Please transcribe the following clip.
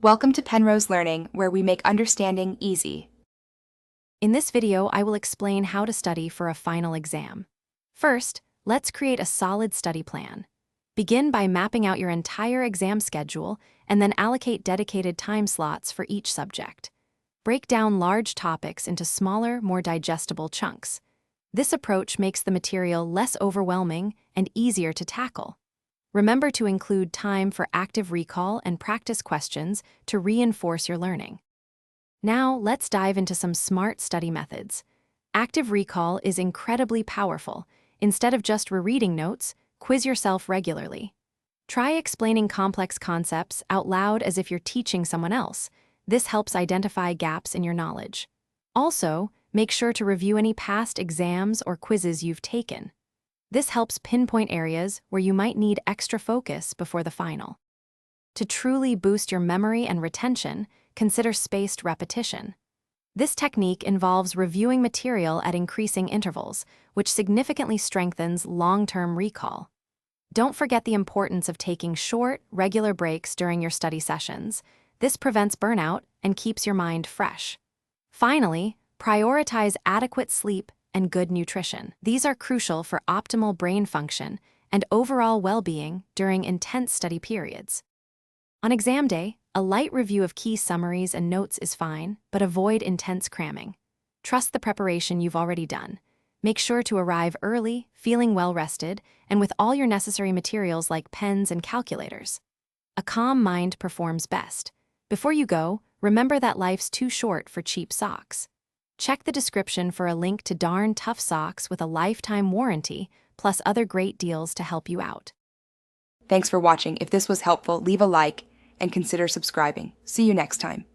Welcome to Penrose Learning, where we make understanding easy. In this video, I will explain how to study for a final exam. First, let's create a solid study plan. Begin by mapping out your entire exam schedule and then allocate dedicated time slots for each subject. Break down large topics into smaller, more digestible chunks. This approach makes the material less overwhelming and easier to tackle. Remember to include time for active recall and practice questions to reinforce your learning. Now, let's dive into some smart study methods. Active recall is incredibly powerful. Instead of just rereading notes, quiz yourself regularly. Try explaining complex concepts out loud as if you're teaching someone else. This helps identify gaps in your knowledge. Also, make sure to review any past exams or quizzes you've taken. This helps pinpoint areas where you might need extra focus before the final. To truly boost your memory and retention, consider spaced repetition. This technique involves reviewing material at increasing intervals, which significantly strengthens long-term recall. Don't forget the importance of taking short, regular breaks during your study sessions. This prevents burnout and keeps your mind fresh. Finally, prioritize adequate sleep and good nutrition. These are crucial for optimal brain function and overall well-being during intense study periods. On exam day, a light review of key summaries and notes is fine, but avoid intense cramming. Trust the preparation you've already done. Make sure to arrive early, feeling well-rested, and with all your necessary materials like pens and calculators. A calm mind performs best. Before you go, remember that life's too short for cheap socks. Check the description for a link to darn tough socks with a lifetime warranty, plus other great deals to help you out. Thanks for watching. If this was helpful, leave a like and consider subscribing. See you next time.